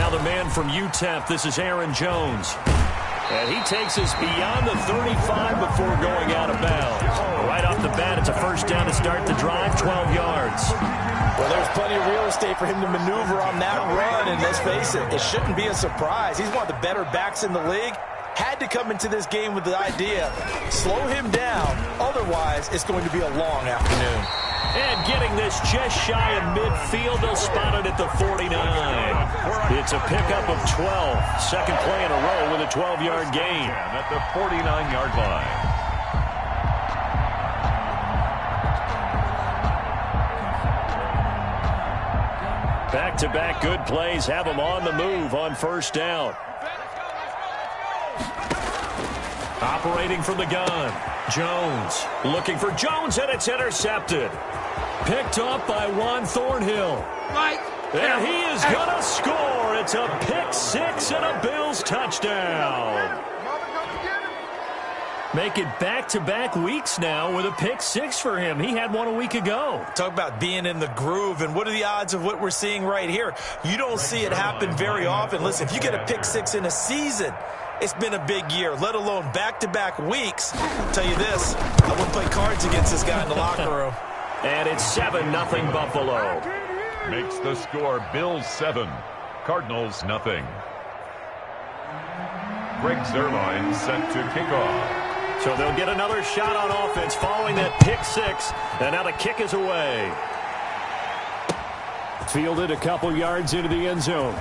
Now the man from UTEP, this is Aaron Jones. And he takes us beyond the 35 before going out of bounds. Right off the bat, it's a first down to start the drive, 12 yards. Well, there's plenty of real estate for him to maneuver on that run, and let's face it, it shouldn't be a surprise. He's one of the better backs in the league. Had to come into this game with the idea, slow him down, otherwise it's going to be a long afternoon. And getting this just shy of midfield, they'll spot it at the 49. It's a pickup of 12. Second play in a row with a 12-yard gain. At the 49-yard line. Back-to-back good plays have them on the move on first down. Operating from the gun. Jones looking for Jones, and it's intercepted. Picked up by Juan Thornhill. And he is going to score. It's a pick six and a Bills touchdown. Make it back-to-back weeks now with a pick six for him. He had one a week ago. Talk about being in the groove, and what are the odds of what we're seeing right here? You don't see it happen very often. Listen, if you get a pick six in a season, it's been a big year, let alone back-to-back weeks. I'll tell you this, I wouldn't play cards against this guy in the locker room. And it's 7-0 Buffalo. Makes the score Bills 7, Cardinals nothing. Greg Zuerlein set to kick off. So they'll get another shot on offense following that pick six. And now the kick is away. Fielded a couple yards into the end zone.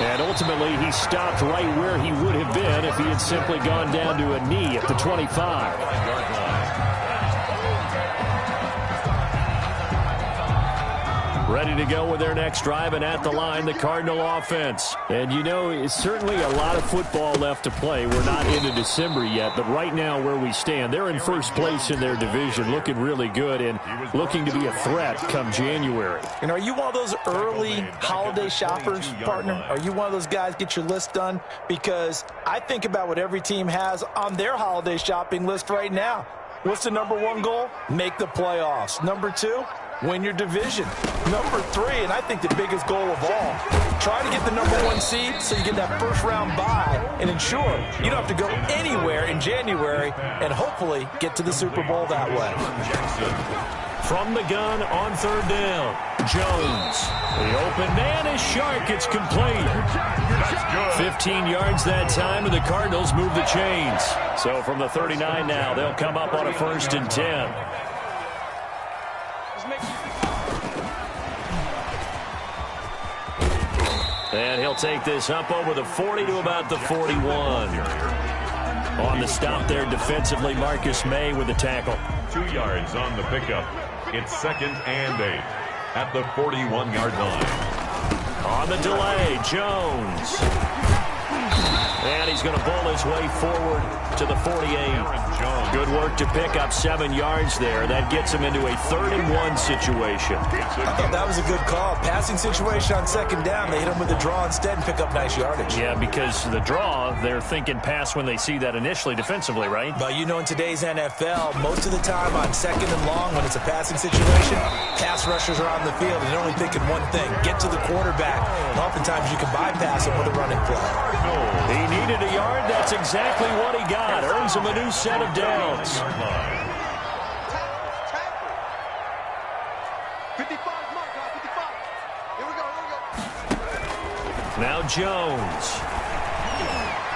And ultimately, he stopped right where he would have been if he had simply gone down to a knee at the 25. Ready to go with their next drive, and at the line, the Cardinal offense. And, you know, it's certainly a lot of football left to play. We're not into December yet, but right now where we stand, they're in first place in their division, looking really good and looking to be a threat come January. And are you one of those early holiday shoppers, partner? Are you one of those guys get your list done? Because I think about what every team has on their holiday shopping list right now. What's the number one goal? Make the playoffs. Number two, win your division. Number three, and I think the biggest goal of all, try to get the number one seed so you get that first round bye and ensure you don't have to go anywhere in January and hopefully get to the Super Bowl that way. From the gun on third down, Jones. The open man is Shark. It's complete. 15 yards that time, and the Cardinals move the chains. So from the 39 now, they'll come up on a 1st and 10. And he'll take this up over the 40 to about the 41. On the stop there defensively, Marcus May with the tackle. 2 yards on the pickup. It's 2nd and 8 at the 41-yard line. On the delay, Jones. And he's going to bowl his way forward to the 48. Good work to pick up 7 yards there. That gets him into a 3rd and 1 situation. I thought that was a good call. Passing situation on 2nd down. They hit him with the draw instead and pick up nice yardage. Yeah, because the draw, they're thinking pass when they see that initially defensively, right? But you know, in today's NFL, most of the time on 2nd and long, when it's a passing situation, pass rushers are on the field and they're only thinking one thing, get to the quarterback. And oftentimes you can bypass him with a running play. He needed a yard. That's exactly what he got. Earns him a new set of downs. 55, mark, 55. Here we go. Now Jones.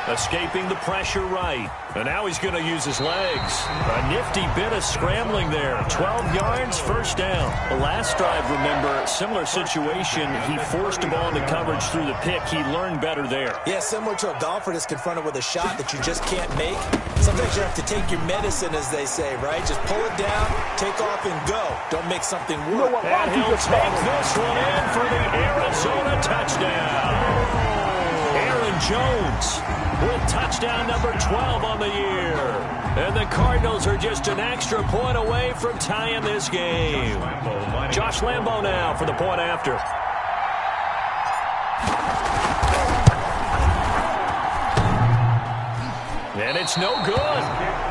Escaping the pressure right. And now he's going to use his legs. A nifty bit of scrambling there. 12 yards, 1st down. The last drive, remember, similar situation. He forced a ball into coverage through the pick. He learned better there. Yeah, similar to a golfer that's confronted with a shot that you just can't make. Sometimes you have to take your medicine, as they say, right? Just pull it down, take off, and go. Don't make something work. And he'll take this one in for the Arizona touchdown. Aaron Jones with touchdown number 12 on the year. And the Cardinals are just an extra point away from tying this game. Josh Lambo now for the point after. And it's no good.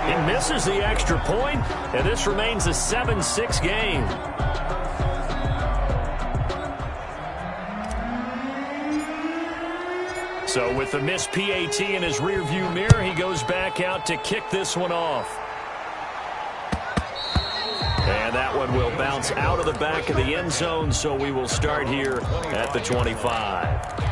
He misses the extra point, and this remains a 7-6 game. So with the missed PAT in his rearview mirror, he goes back out to kick this one off. And that one will bounce out of the back of the end zone, so we will start here at the 25.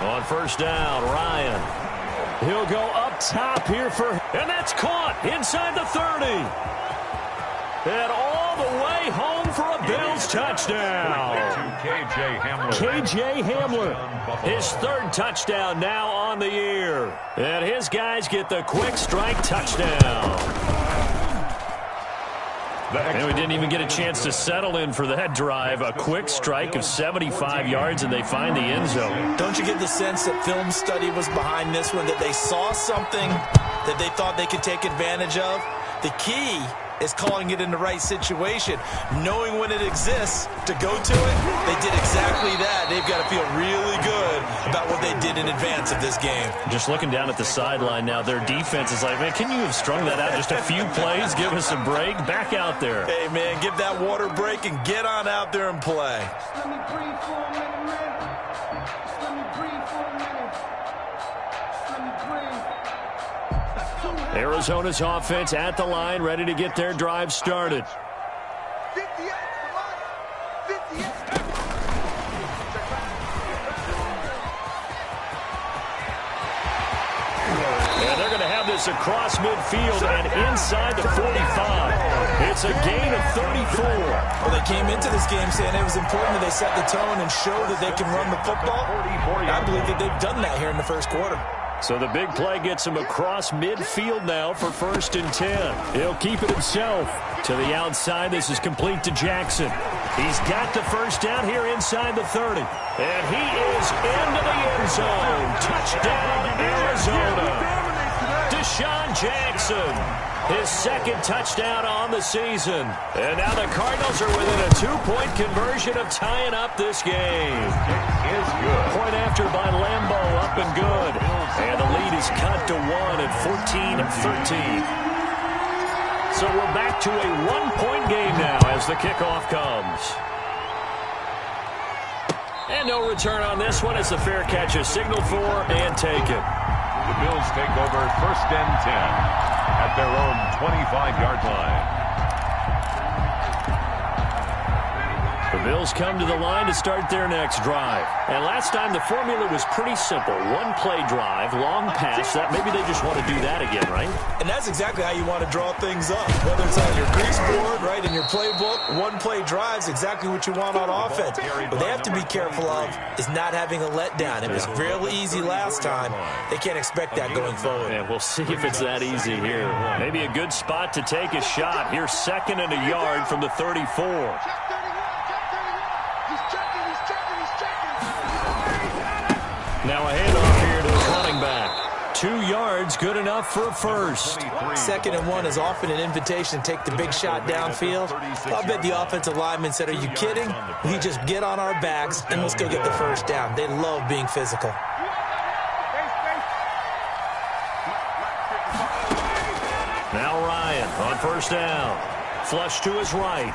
On first down, Ryan. He'll go up top here and that's caught inside the 30. And all the way home for a Bills touchdown. KJ Hamler. His third touchdown now on the year. And his guys get the quick strike touchdown. And we didn't even get a chance to settle in for that drive. A quick strike of 75 yards, and they find the end zone. Don't you get the sense that film study was behind this one, that they saw something that they thought they could take advantage of? The key is calling it in the right situation, knowing when it exists to go to it. They did exactly that. They've got to feel really good about what they did in advance of this game. Just looking down at the sideline now, their defense is like, man, can you have strung that out just a few plays? Give us a break. Back out there. Hey, man, give that water break and get on out there and play. Let me breathe for a minute, man. Let me breathe for a minute. Let me breathe. Arizona's offense at the line, ready to get their drive started. 58, 58. And they're going to have this across midfield and inside the 45. It's a gain of 34. Well, they came into this game saying it was important that they set the tone and show that they can run the football. I believe that they've done that here in the first quarter. So the big play gets him across midfield now for 1st and 10. He'll keep it himself. To the outside, this is complete to Jackson. He's got the first down here inside the 30. And he is into the end zone. Touchdown, Arizona. Deshaun Jackson, his second touchdown on the season. And now the Cardinals are within a 2-point conversion of tying up this game. It is good. Point after by Lambeau, up and good. And the lead is cut to 1 at 14-13. So we're back to a 1-point game now as the kickoff comes. And no return on this one as the fair catch is signaled for and taken. The Bills take over 1st and 10 at their own 25-yard line. The Bills come to the line to start their next drive. And last time the formula was pretty simple. 1-play drive, long pass. That maybe they just want to do that again, right? And that's exactly how you want to draw things up. Whether it's on your grease board, right, in your playbook, 1-play drive's exactly what you want on offense. What they have to be careful of is not having a letdown. It was real easy last time. They can't expect that going forward. And we'll see if it's that easy here. Maybe a good spot to take a shot. Here's 2nd and a yard from the 34. Now a handoff here to the running back. 2 yards, good enough for a first. 2nd and 1 is often an invitation to take the big shot downfield. I'll bet the offensive lineman said, are you kidding? We just get on our backs and let's go get the first down. They love being physical. Now Ryan on first down. Flush to his right.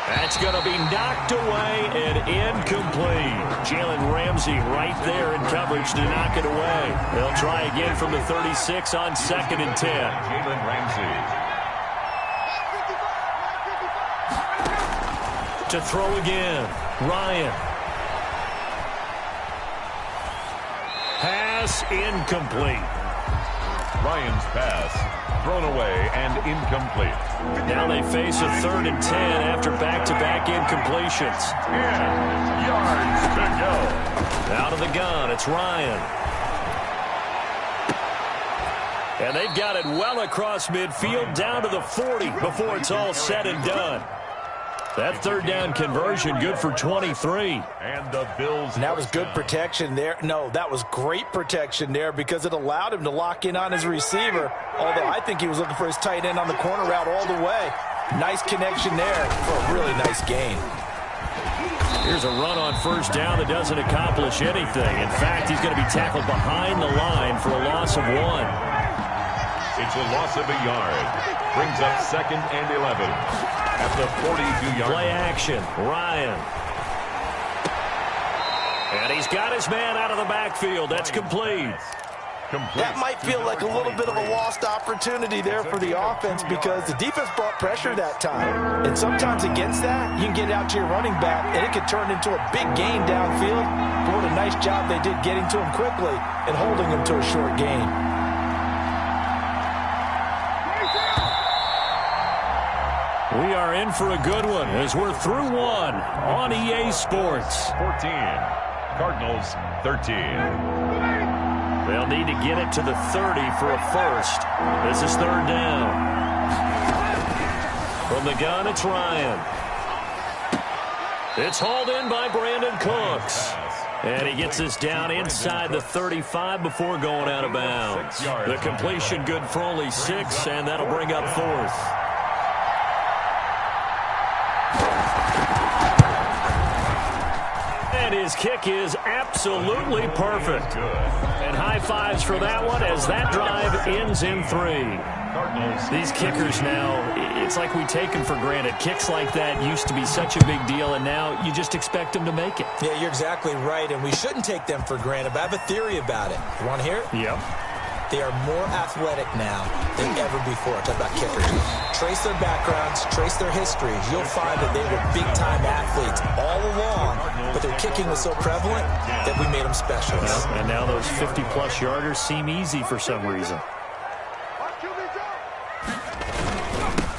That's going to be knocked away and incomplete. Jalen Ramsey right there in coverage to knock it away. They'll try again from the 36 on 2nd and 10. Jalen Ramsey. To throw again. Ryan. Pass incomplete. Ryan's pass thrown away and incomplete. Now they face a 3rd and 10 after back-to-back incompletions. 10 yards to go. Out of the gun, it's Ryan. And they've got it well across midfield down to the 40 before it's all said and done. That 3rd down conversion good for 23. And the Bills. And that was good protection there. No, that was great protection there because it allowed him to lock in on his receiver. Although I think he was looking for his tight end on the corner route all the way. Nice connection there for a really nice gain. Here's a run on first down that doesn't accomplish anything. In fact, he's going to be tackled behind the line for a loss of 1. It's a loss of a yard. Brings up 2nd and 11 at the 42-yard line. Play action. Ryan. And he's got his man out of the backfield. That's complete. That might feel like a little bit of a lost opportunity there for the offense because the defense brought pressure that time. And sometimes against that, you can get out to your running back, and it could turn into a big gain downfield. But what a nice job they did getting to him quickly and holding him to a short gain. We are in for a good one as we're through 1 on EA Sports. 14. Cardinals 13. They'll need to get it to the 30 for a first. This is 3rd down. From the gun, it's Ryan. It's hauled in by Brandon Cooks. And he gets us down inside the 35 before going out of bounds. The completion good for only 6, and that'll bring up 4th. And his kick is absolutely perfect. And high fives for that one as that drive ends in 3. These kickers now, it's like we take them for granted. Kicks like that used to be such a big deal, and now you just expect them to make it. Yeah, you're exactly right, and we shouldn't take them for granted, but I have a theory about it. You want to hear it? Yep. They are more athletic now than ever before. Talk about kickers. Trace their backgrounds, trace their histories. You'll find that they were big-time athletes all along, but their kicking was so prevalent that we made them specialists. And now those 50-plus yarders seem easy for some reason.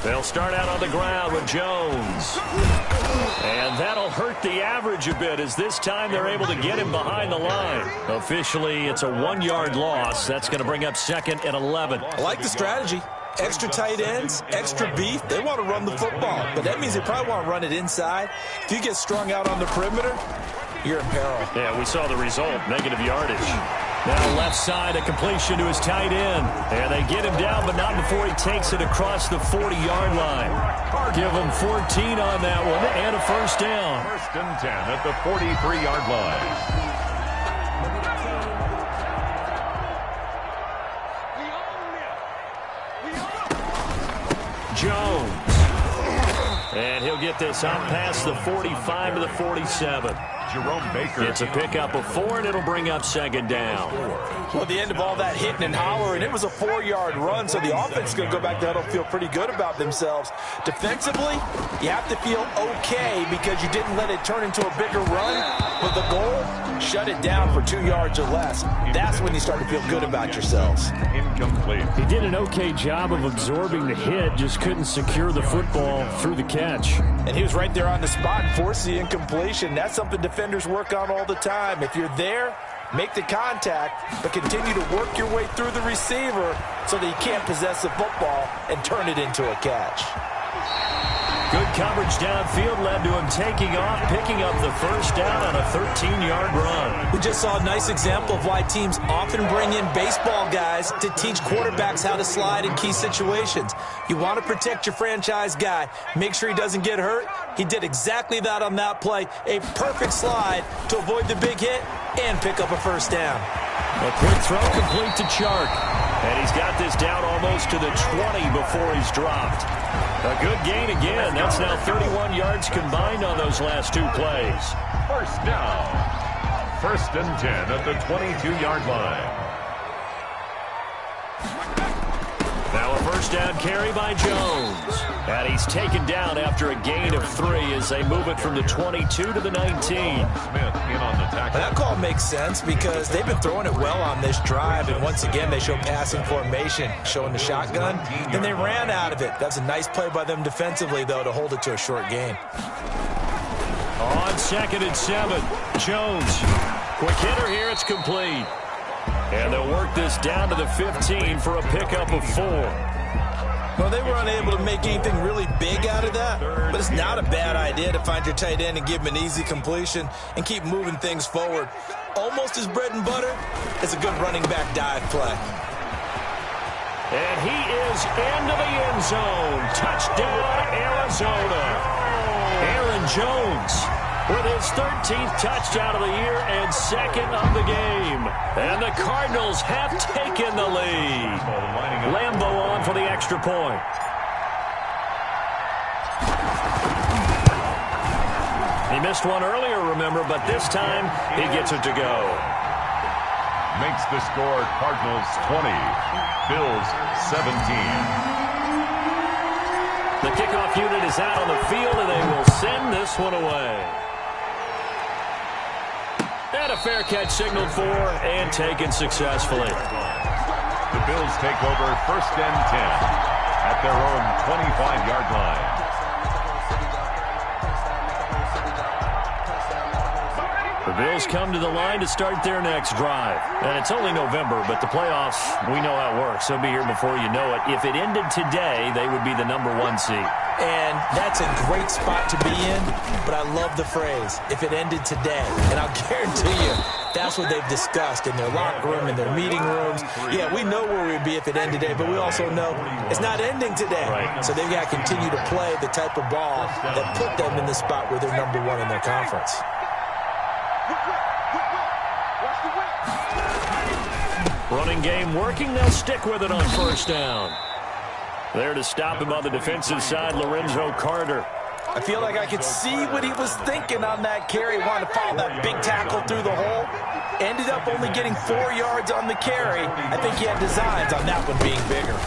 They'll start out on the ground with Jones. And that'll hurt the average a bit as this time they're able to get him behind the line. Officially, it's a 1-yard loss. That's going to bring up 2nd and 11. I like the strategy. Extra tight ends, extra beef. They want to run the football, but that means they probably want to run it inside. If you get strung out on the perimeter, you're in peril. Yeah, we saw the result, negative yardage. Now left side, a completion to his tight end. And they get him down, but not before he takes it across the 40-yard line. Give him 14 on that one and a first down. 1st and 10 at the 43-yard line. Jones. And he'll get this out past the 45 to the 47. Jerome Baker. It's a pickup of 4, and it'll bring up 2nd down. Well, at the end of all that hitting and hollering, it was a 4-yard run, so the offense is going to go back to huddle, feel pretty good about themselves. Defensively, you have to feel okay because you didn't let it turn into a bigger run. But the goal, shut it down for 2 yards or less. That's when you start to feel good about yourselves. Incomplete. He did an okay job of absorbing the hit, just couldn't secure the football through the catch. And he was right there on the spot, forcing the incompletion. That's something defenders work on all the time. If you're there, make the contact, but continue to work your way through the receiver so that he can't possess the football and turn it into a catch. Good coverage downfield led to him taking off, picking up the first down on a 13-yard run. We just saw a nice example of why teams often bring in baseball guys to teach quarterbacks how to slide in key situations. You want to protect your franchise guy. Make sure he doesn't get hurt. He did exactly that on that play. A perfect slide to avoid the big hit and pick up a first down. A quick throw complete to Chark. And he's got this down almost to the 20 before he's dropped. A good gain again. That's now 31 yards combined on those last 2 plays. First down. 1st and 10 at the 22-yard line. Now a first down carry by Jones. And he's taken down after a gain of 3 as they move it from the 22 to the 19. Smith in on the tackle. That call makes sense because they've been throwing it well on this drive, and once again they show passing formation, showing the shotgun. Then they ran out of it. That's a nice play by them defensively, though, to hold it to a short gain. On 2nd and 7, Jones. Quick hitter here, it's complete. And they'll work this down to the 15 for a pickup of 4. Well, they were unable to make anything really big out of that, but it's not a bad idea to find your tight end and give him an easy completion and keep moving things forward. Almost as bread and butter as a good running back dive play. And he is into the end zone. Touchdown, Arizona. Aaron Jones with his 13th touchdown of the year and second of the game. And the Cardinals have taken the lead. Lambo on for the extra point. He missed one earlier, remember, but this time he gets it to go. Makes the score Cardinals 20, Bills 17. The kickoff unit is out on the field, and they will send this one away. And a fair catch signaled for and taken successfully. The Bills take over 1st and 10 at their own 25-yard line. The Bills come to the line to start their next drive. And it's only November, but the playoffs, we know how it works. They'll be here before you know it. If it ended today, they would be the #1 seed. And that's a great spot to be in, but I love the phrase, if it ended today. And I'll guarantee you, that's what they've discussed in their locker room, in their meeting rooms. Yeah, we know where we'd be if it ended today, but we also know it's not ending today. Right. So they've got to continue to play the type of ball that put them in the spot where they're #1 in their conference. Running game working. They'll stick with it on 1st down. There to stop him on the defensive side, Lorenzo Carter. I feel like I could see what he was thinking on that carry. Wanted to follow that big tackle through the hole. Ended up only getting 4 yards on the carry. I think he had designs on that one being bigger.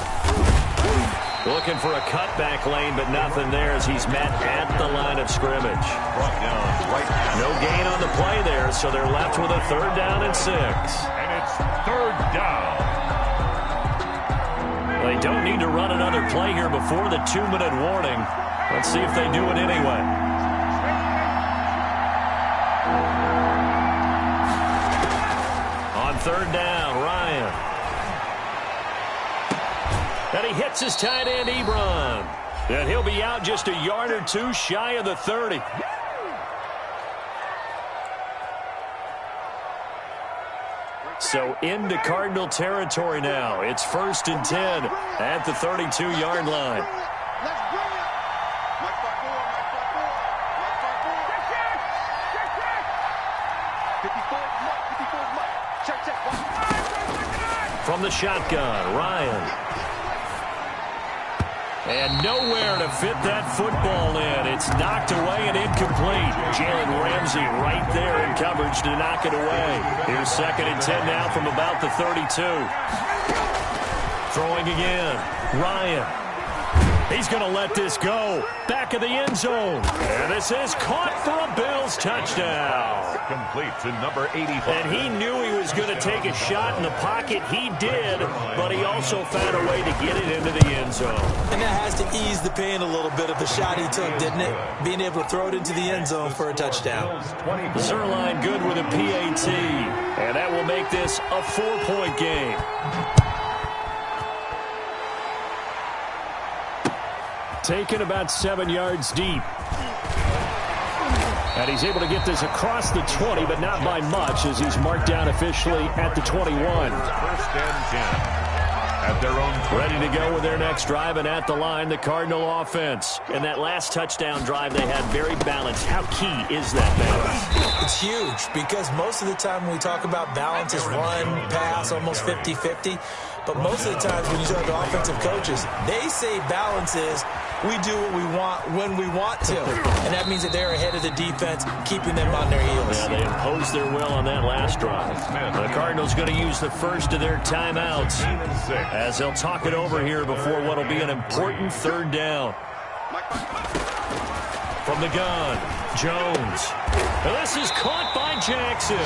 Looking for a cutback lane, but nothing there as he's met at the line of scrimmage. Brought down right. No gain on the play there, so they're left with a 3rd down and 6. And it's 3rd down. They don't need to run another play here before the 2-minute warning. Let's see if they do it anyway. On 3rd down, Ryan. And he hits his tight end, Ebron. And he'll be out just a yard or two shy of the 30. So into Cardinal territory now. It's 1st and 10 at the 32-yard line. From the shotgun, Ryan. And nowhere to fit that football in. It's knocked away and incomplete. Jalen Ramsey right there in coverage to knock it away. Here's 2nd and 10 now from about the 32. Throwing again. Ryan. He's going to let this go. Back of the end zone. And this is caught for a Bills touchdown. Complete to number 85. And he knew he was going to take a shot in the pocket. He did, but he also found a way to get it into the end zone. And that has to ease the pain a little bit of the shot he took, didn't it? Being able to throw it into the end zone for a touchdown. Zerline good with a PAT. And that will make this a 4-point game. Taken about 7 yards deep. And he's able to get this across the 20, but not by much as he's marked down officially at the 21. 1st and 10 at their own. Ready to go with their next drive, and at the line, the Cardinal offense. And that last touchdown drive they had very balanced. How key is that balance? It's huge because most of the time when we talk about balance is run, pass, almost 50-50. But most of the times when you talk to offensive coaches, they say balance is we do what we want when we want to. And that means that they're ahead of the defense, keeping them on their heels. Yeah, they imposed their will on that last drive. The Cardinals going to use the first of their timeouts as they'll talk it over here before what will be an important 3rd down. From the gun, Jones. And this is caught by Jackson.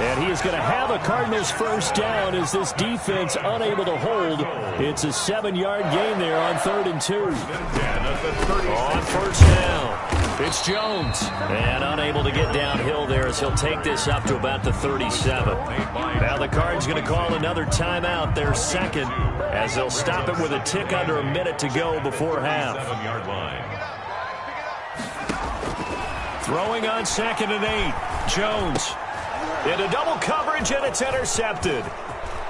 And he is going to have a Cardinals 1st down as this defense unable to hold. It's a 7-yard gain there on 3rd and 2. On 1st down, it's Jones. And unable to get downhill there as he'll take this up to about the 37. Now the Cards going to call another timeout, their 2nd, as they'll stop it with a tick under a minute to go before half. 7-yard line. Throwing on 2nd and 8, Jones. Into double coverage, and it's intercepted.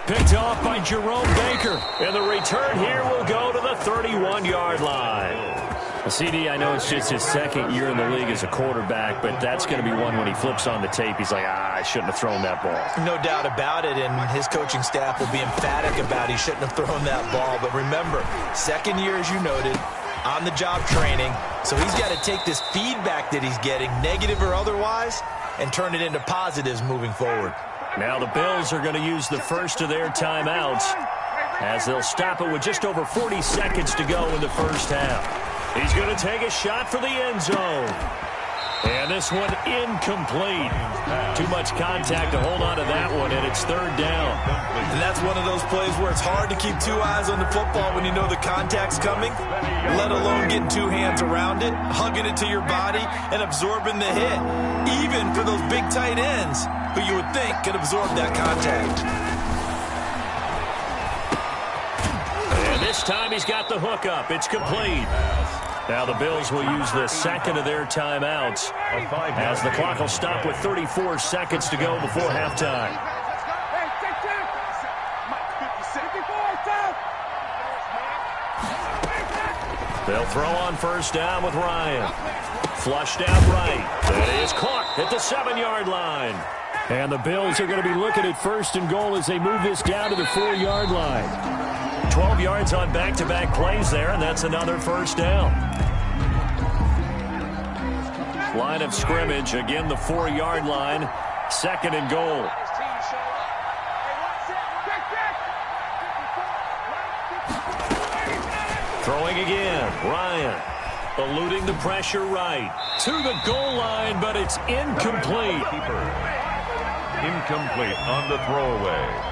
Picked off by Jerome Baker. And the return here will go to the 31-yard line. Well, CD, I know it's just his second year in the league as a quarterback, but that's going to be one when he flips on the tape. He's like, I shouldn't have thrown that ball. No doubt about it, and his coaching staff will be emphatic about he shouldn't have thrown that ball. But remember, second year, as you noted, on-the-job training. So he's got to take this feedback that he's getting, negative or otherwise, and turn it into positives moving forward. Now the Bills are going to use the first of their timeouts as they'll stop it with just over 40 seconds to go in the first half. He's going to take a shot for the end zone. And this one incomplete. Too much contact to hold on to that one, and it's third down. And that's one of those plays where it's hard to keep two eyes on the football when you know the contact's coming, let alone getting two hands around it, hugging it to your body, and absorbing the hit, even for those big tight ends who you would think could absorb that contact. And this time he's got the hook up. It's complete. Now the Bills will use the second of their timeouts as the clock will stop with 34 seconds to go before halftime. They'll throw on first down with Ryan. Flushed out right. That is caught at the 7-yard line. And the Bills are going to be looking at first and goal as they move this down to the 4-yard line. 12 yards on back-to-back plays there, and that's another first down. Line of scrimmage, again the 4-yard line, second and goal. Throwing again, Ryan. Eluding the pressure right. To the goal line, but it's incomplete. Incomplete on the throwaway.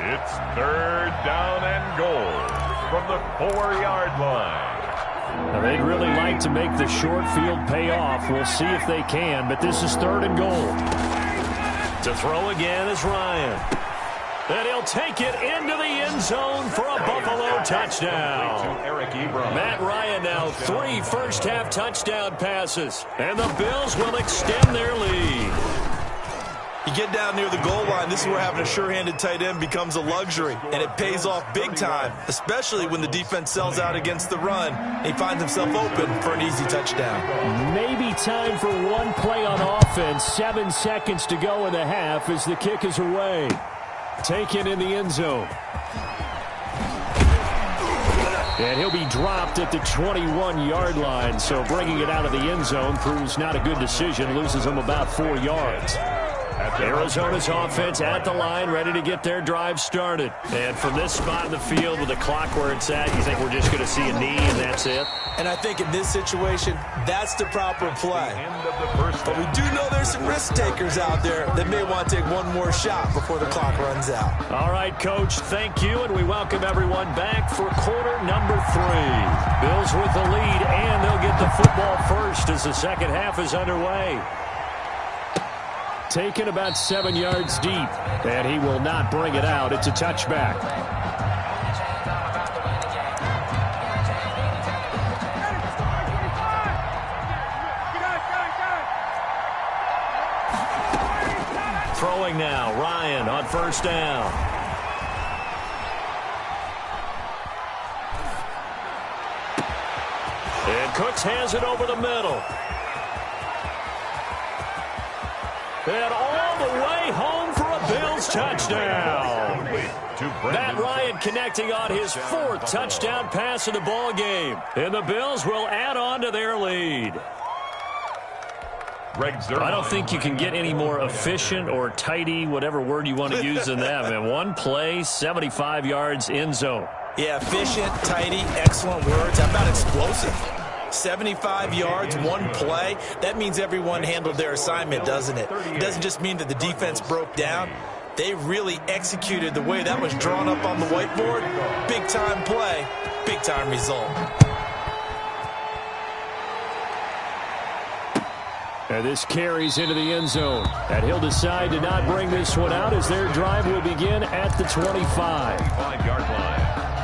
It's third down and goal from the 4-yard line. Now, they'd really like to make the short field pay off. We'll see if they can, but this is third and goal. To throw again is Ryan. And he'll take it into the end zone for a Buffalo touchdown. Matt Ryan now 3 first-half touchdown passes, and the Bills will extend their lead. You get down near the goal line, this is where having a sure-handed tight end becomes a luxury, and it pays off big time, especially when the defense sells out against the run, and he finds himself open for an easy touchdown. Maybe time for one play on offense. 7 seconds to go in the half as the kick is away. Taken in the end zone. And he'll be dropped at the 21-yard line, so bringing it out of the end zone proves not a good decision, loses him about 4 yards. Arizona's offense at the line, ready to get their drive started. And from this spot in the field with the clock where it's at, you think we're just going to see a knee and that's it? And I think in this situation, that's the proper play. But we do know there's some risk takers out there that may want to take one more shot before the clock runs out. All right, Coach, thank you, and we welcome everyone back for quarter number 3. Bills with the lead, and they'll get the football first as the second half is underway. Taken about 7 yards deep, and he will not bring it out. It's a touchback. Throwing now, Ryan on first down. And Cooks has it over the middle. And all the way home for a Bills touchdown. Matt Ryan connecting on his 4th touchdown pass of the ball game. And the Bills will add on to their lead. I don't think you can get any more efficient or tidy, whatever word you want to use than that. Man, one play, 75 yards, end zone. Yeah, efficient, tidy, excellent words. How about explosive? 75 yards, one play. That means everyone handled their assignment, doesn't it? It doesn't just mean that the defense broke down. They really executed the way that was drawn up on the whiteboard. Big-time play, big-time result. And this carries into the end zone. And he'll decide to not bring this one out as their drive will begin at the 25. 5-yard line.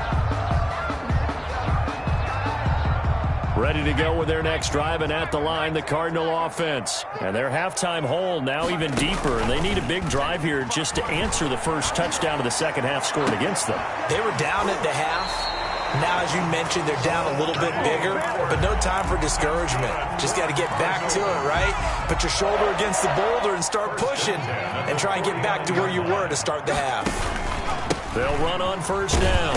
Ready to go with their next drive, and at the line, the Cardinal offense. And their halftime hole now even deeper, and they need a big drive here just to answer the first touchdown of the second half scored against them. They were down at the half. Now, as you mentioned, they're down a little bit bigger, but no time for discouragement. Just got to get back to it, right? Put your shoulder against the boulder and start pushing and try and get back to where you were to start the half. They'll run on first down.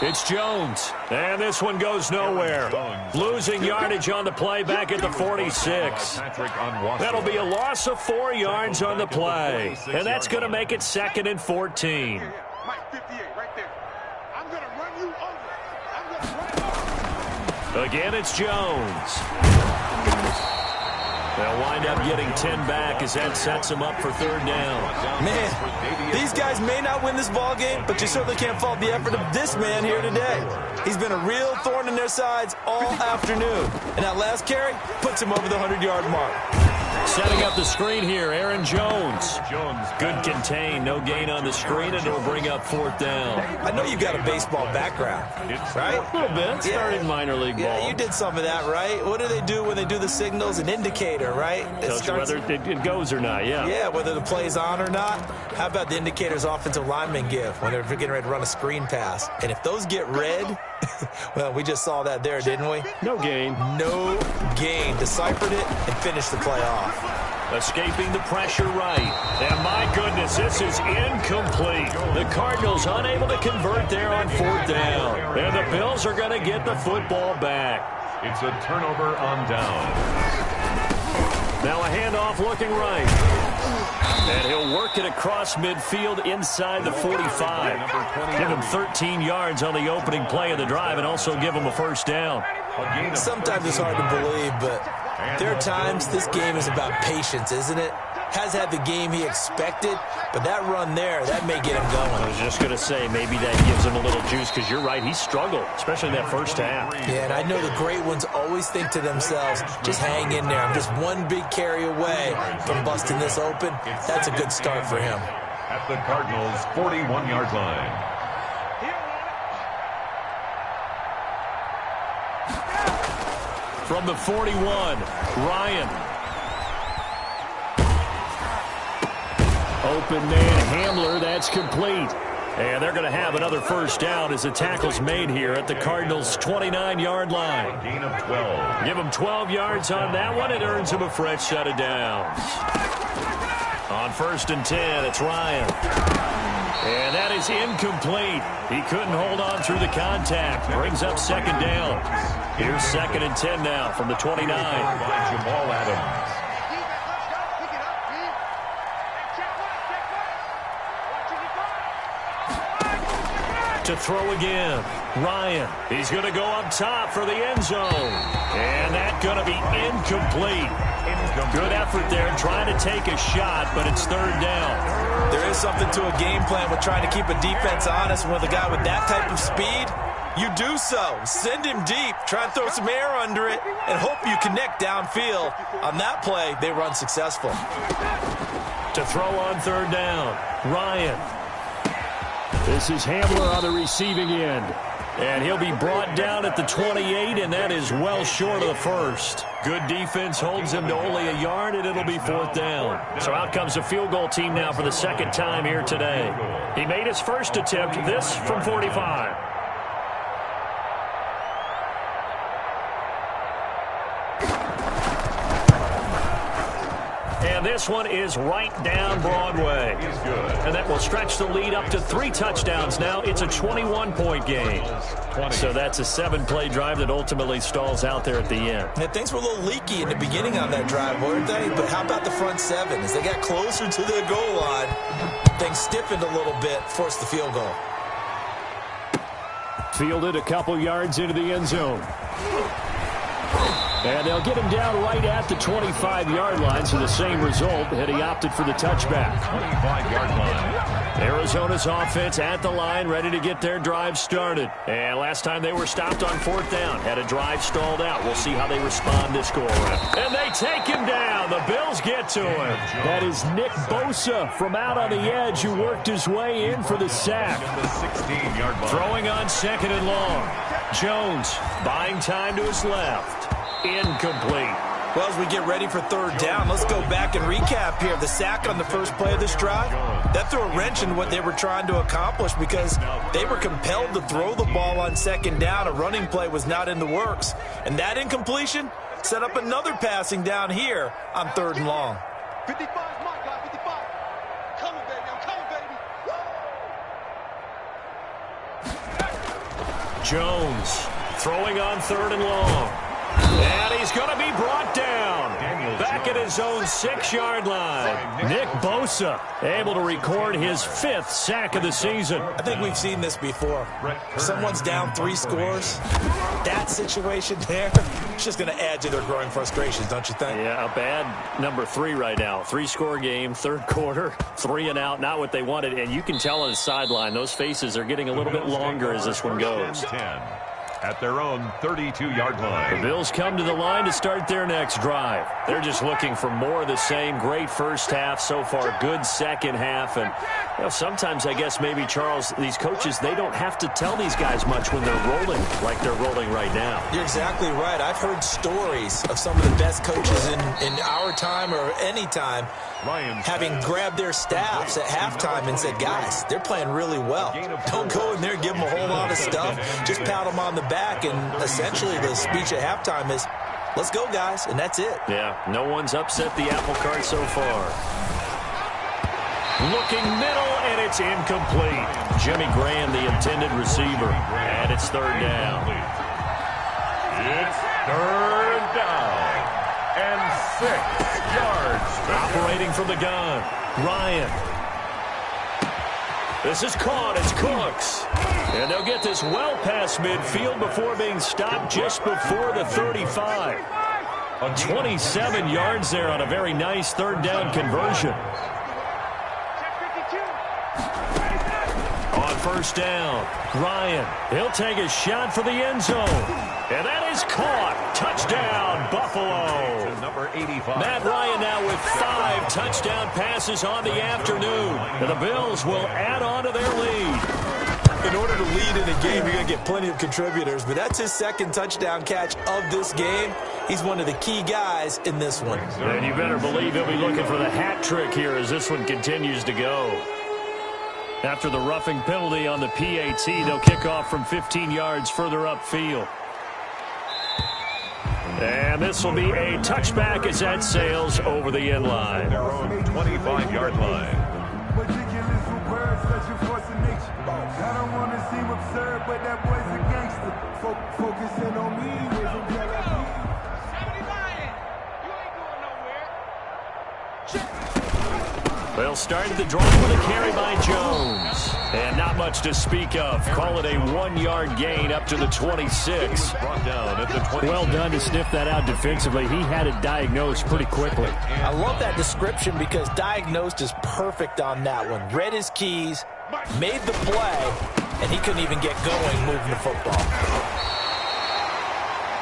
It's Jones, and this one goes nowhere. Losing yardage on the play back at the 46. That'll be a loss of 4 yards on the play, and that's going to make it 2nd and 14. Mike 58 right there. I'm going to run you over. I'm going to run you over. Again, it's Jones. They'll wind up getting 10 back as that sets them up for 3rd down. Man, these guys may not win this ball game, but you certainly can't fault the effort of this man here today. He's been a real thorn in their sides all afternoon. And that last carry puts him over the 100-yard mark. Setting up the screen here, Aaron Jones. Good contain, no gain on the screen, and it'll bring up 4th down. I know you've got a baseball background, right? A little bit. Started minor league ball. Yeah, you did some of that, right? What do they do when they do the signals? An indicator, right? Tells you whether it goes or not, yeah. Yeah, whether the play's on or not. How about the indicators offensive linemen give when they're getting ready to run a screen pass? And if those get red, well, we just saw that there, didn't we? No gain. No gain. Deciphered it and finished the play off. Escaping the pressure right. And my goodness, this is incomplete. The Cardinals unable to convert there on 4th down. And the Bills are going to get the football back. It's a turnover on down. Now a handoff looking right. And he'll work it across midfield inside the 45. Give him 13 yards on the opening play of the drive and also give him a 1st down. Sometimes it's hard to believe, but there are times this game is about patience, isn't it? Has had the game he expected, but that run there, that may get him going. I was just going to say, maybe that gives him a little juice, because you're right, he struggled, especially in that first half. Yeah, and I know the great ones always think to themselves, just hang in there. I'm just one big carry away from busting this open. That's a good start for him. At the Cardinals' 41-yard line. From the 41, Ryan. Open man, Hamler, that's complete. And they're going to have another 1st down as the tackle's made here at the Cardinals' 29-yard line. Gain of 12. Give him 12 yards on that one. It earns him a fresh set of downs. On 1st and 10, it's Ryan. And that is incomplete. He couldn't hold on through the contact. Brings up 2nd down. Here's 2nd and 10 now from the 29. By Jamal Adams. To throw again, Ryan. He's going to go up top for the end zone. And that's going to be incomplete. Good effort there trying to take a shot, but it's 3rd down. There is something to a game plan with trying to keep a defense honest with a guy with that type of speed. You do so. Send him deep. Try and throw some air under it and hope you connect downfield. On that play, they run successful. To throw on 3rd down, Ryan. This is Hamler on the receiving end. And he'll be brought down at the 28, and that is well short of the 1st. Good defense holds him to only a yard, and it'll be 4th down. So out comes the field goal team now for the 2nd time here today. He made his first attempt, this from 45. And this one is right down Broadway. And that will stretch the lead up to 3 touchdowns now. It's a 21-point game. So that's a 7-play drive that ultimately stalls out there at the end. Yeah, things were a little leaky in the beginning on that drive, weren't they? But how about the front 7? As they got closer to the goal line, things stiffened a little bit, forced the field goal. Fielded a couple yards into the end zone. And they'll get him down right at the 25-yard line, so the same result, had he opted for the touchback. 25-yard line. Arizona's offense at the line, ready to get their drive started. And last time they were stopped on 4th down, had a drive stalled out. We'll see how they respond this go-around. And they take him down. The Bills get to him. That is Nick Bosa from out on the edge who worked his way in for the sack. The 16-yard line. Throwing on 2nd and long. Jones buying time to his left. Incomplete. Well, as we get ready for third down, let's go back and recap here. The sack on the first play of this drive, that threw a wrench in what they were trying to accomplish because they were compelled to throw the ball on second down. A running play was not in the works. And that incompletion set up another passing down here on third and long. 55 is my guy, 55. Coming, baby, I'm coming, baby. Jones throwing on third and long. And he's going to be brought down back at his own 6-yard line. Nick Bosa able to record his 5th sack of the season. I think we've seen this before. Someone's down 3 scores. That situation there, it's just going to add to their growing frustrations, don't you think? Yeah, a bad number 3 right now. 3-score game, third quarter, 3 and out, not what they wanted. And you can tell on the sideline, those faces are getting a little bit longer as this one goes. 10 at their own 32-yard line. The Bills come to the line to start their next drive. They're just looking for more of the same. Great first half so far, good second half. And you know, sometimes I guess maybe, Charles, these coaches, they don't have to tell these guys much when they're rolling like they're rolling right now. You're exactly right. I've heard stories of some of the best coaches in our time or any time having grabbed their staffs at halftime and said, guys, they're playing really well. Don't go in there and give them a whole lot of stuff. Just pat them on the back, and essentially the speech at halftime is, let's go, guys, and that's it. Yeah, no one's upset the apple cart so far. Looking middle, and it's incomplete. Jimmy Graham, the intended receiver, and it's third down. It's third down and 6 yards. Operating from the gun, Ryan. This is caught. It's Cooks. And they'll get this well past midfield before being stopped just before the 35. 27 yards there on a very nice third down conversion. On first down, Ryan. He'll take a shot for the end zone. And that is caught. Touchdown, Buffalo. Number 85. Matt Ryan now with 5 touchdown passes on the afternoon. And the Bills will add on to their lead. In order to lead in a game, you're going to get plenty of contributors, but that's his 2nd touchdown catch of this game. He's one of the key guys in this one. And you better believe he'll be looking for the hat trick here as this one continues to go. After the roughing penalty on the PAT, they'll kick off from 15 yards further upfield. And this will be a touchback as that sails over the end line. Their own 25-yard line. Ridiculous with words, such a force of nature. I don't want to seem absurd, but that boy's a gangster. Focusing on me, with him tell us. 79, you ain't going nowhere. They'll start the draw with a carry by Jones. And not much to speak of. Call it a 1-yard gain up to the 26. Brought down at the 26. Well done to sniff that out defensively. He had it diagnosed pretty quickly. I love that description because diagnosed is perfect on that one. Read his keys, made the play, and he couldn't even get going moving the football.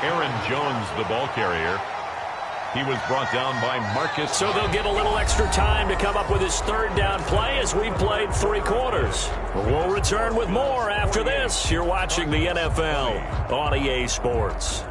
Aaron Jones, the ball carrier. He was brought down by Marcus. So they'll get a little extra time to come up with his third down play as we've played 3 quarters. We'll return with more after this. You're watching the NFL on EA Sports.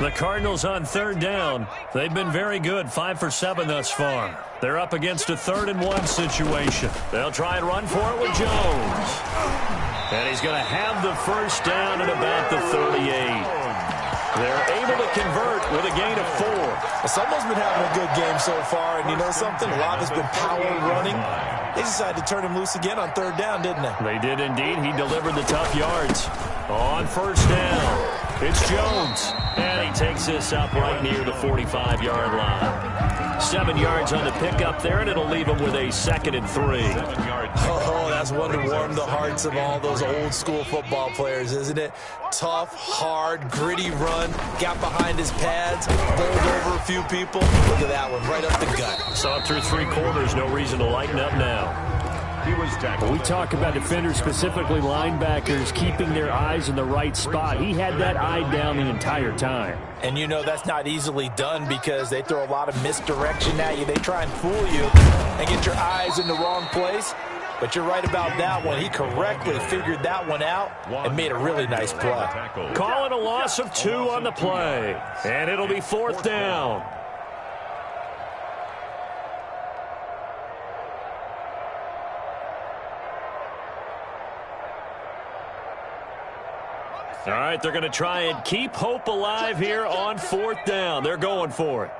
The Cardinals on third down. They've been very good, 5 for 7 thus far. They're up against a 3rd and 1 situation. They'll try and run for it with Jones. And he's going to have the first down at about the 38. They're able to convert with a gain of 4. Someone's been having a good game so far, and you know something? A lot has been power running. They decided to turn him loose again on third down, didn't they? They did indeed. He delivered the tough yards. On first down, it's Jones. And he takes this up right near the 45-yard line. 7 yards on the pickup there, and it'll leave him with a 2nd and 3. Oh, that's one to warm the hearts of all those old-school football players, isn't it? Tough, hard, gritty run. Got behind his pads, bowled over a few people. Look at that one, right up the gut. Saw it through 3 quarters. No reason to lighten up now. He was tackled. We talk about defenders, specifically linebackers, keeping their eyes in the right spot. He had that eye down the entire time. And you know that's not easily done because they throw a lot of misdirection at you. They try and fool you and get your eyes in the wrong place. But you're right about that one. He correctly figured that one out and made a really nice play. Call it a loss of 2 on the play. And it'll be 4th down. All right, they're going to try and keep hope alive here on 4th down. They're going for it.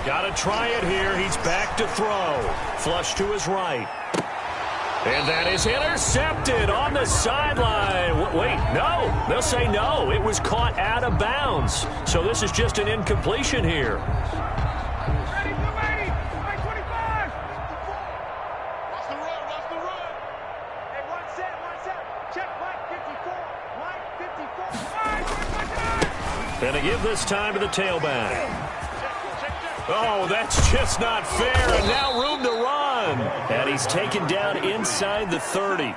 Got to try it here. He's back to throw. Flush to his right. And that is intercepted on the sideline. Wait, no. They'll say no. It was caught out of bounds. So this is just an incompletion here. And to give this time to the tailback. Oh, that's just not fair. And now room to run. And he's taken down inside the 30.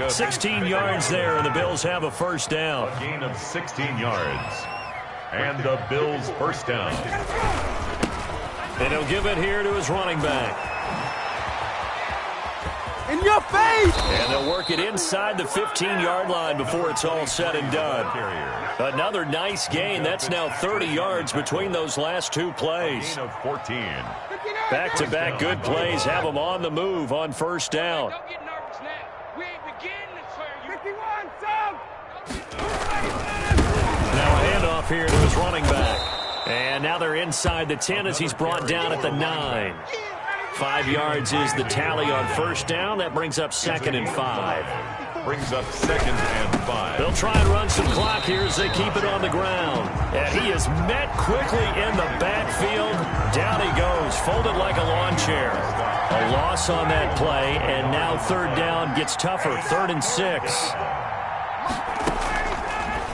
16 yards there, and the Bills have a first down. A gain of 16 yards. And the Bills first down. And he'll give it here to his running back. In your face! And they'll work it inside the 15-yard line before it's all said and done. Another nice gain. That's now 30 yards between those last 2 plays. Gain of 14. Back-to-back good plays have them on the move on first down. Don't get nervous now. We ain't beginning to clear you. 51, Sam! Now a handoff here to his running back. And now they're inside the 10 as he's brought down at the 9. 5 yards is the tally on first down. That brings up 2nd and 5. Brings up 2nd and 5. They'll try and run some clock here as they keep it on the ground. And he is met quickly in the backfield. Down he goes, folded like a lawn chair. A loss on that play, and now 3rd down gets tougher. 3rd and 6.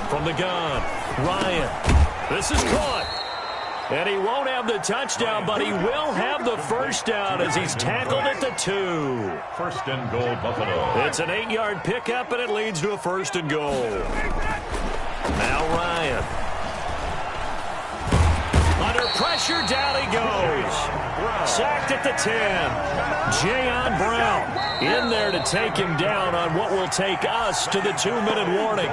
From the gun, Ryan. This is caught. And he won't have the touchdown, but he will have the first down as he's tackled at the 2. 1st and goal, Buffalo. It's an 8-yard pickup, and it leads to a 1st and goal. Now Ryan. Under pressure, down he goes. Sacked at the 10. Jayon Brown in there to take him down on what will take us to the 2-minute warning.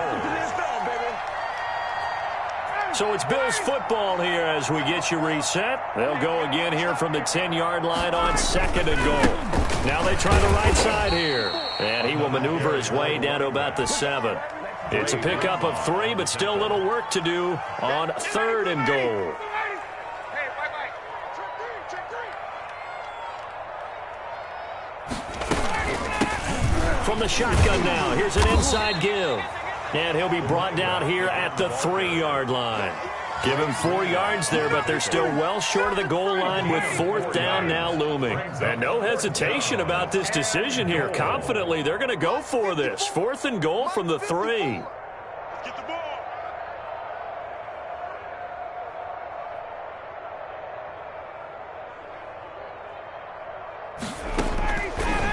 So it's Bills football here as we get you reset. They'll go again here from the 10-yard line on 2nd and goal. Now they try the right side here. And he will maneuver his way down to about the 7. It's a pickup of 3, but still a little work to do on 3rd and goal. From the shotgun now, here's an inside give. And he'll be brought down here at the 3-yard line. Give him 4 yards there, but they're still well short of the goal line with 4th down now looming. And no hesitation about this decision here. Confidently, they're going to go for this. 4th and goal from the 3. Get the ball.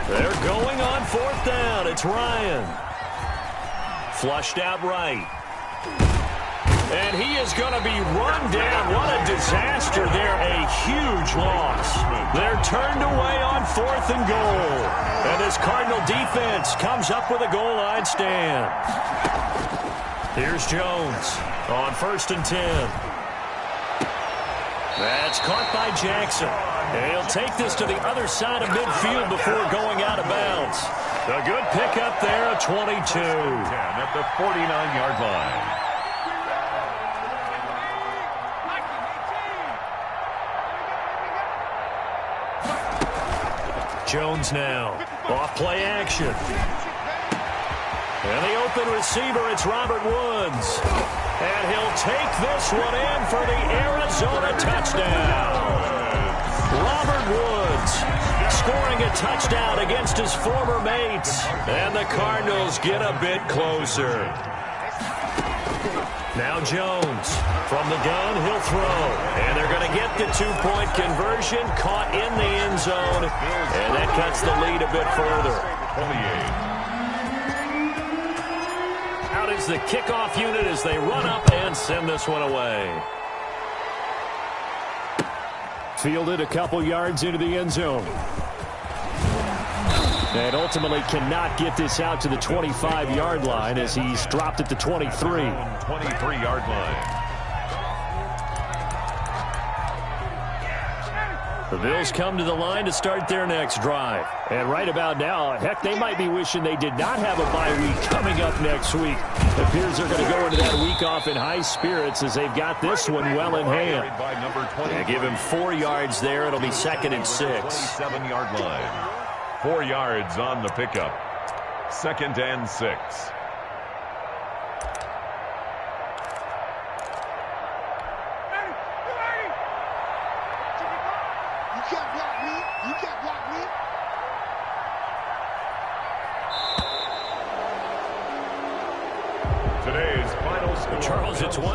They're going on 4th down. It's Ryan. Flushed out right. And he is going to be run down. What a disaster there. A huge loss. They're turned away on 4th and goal. And this Cardinal defense comes up with a goal line stand. Here's Jones on 1st and 10. That's caught by Jackson. And he'll take this to the other side of midfield before going out of bounds. A good pickup there, a 22. 10 at the 49-yard line. Jones now, off play action. And the open receiver, it's Robert Woods. And he'll take this one in for the Arizona touchdown. Robert Woods scoring a touchdown against his former mates. And the Cardinals get a bit closer. Now Jones from the gun, he'll throw. And they're going to get the two-point conversion, caught in the end zone, and that cuts the lead a bit further. 28. Out is the kickoff unit as they run up and send this one away. Fielded a couple yards into the end zone. And ultimately cannot get this out to the 25-yard line as he's dropped at the 23. 23-yard line. The Bills come to the line to start their next drive. And right about now, heck, they might be wishing they did not have a bye week coming up next week. It appears they're going to go into that week off in high spirits as they've got this one well in hand. They give him 4 yards there. It'll be 2nd and 6. 27-yard line. 4 yards on the pickup. 2nd and 6. You can't block me. You can't block me. Today's final score. Charles, it's 1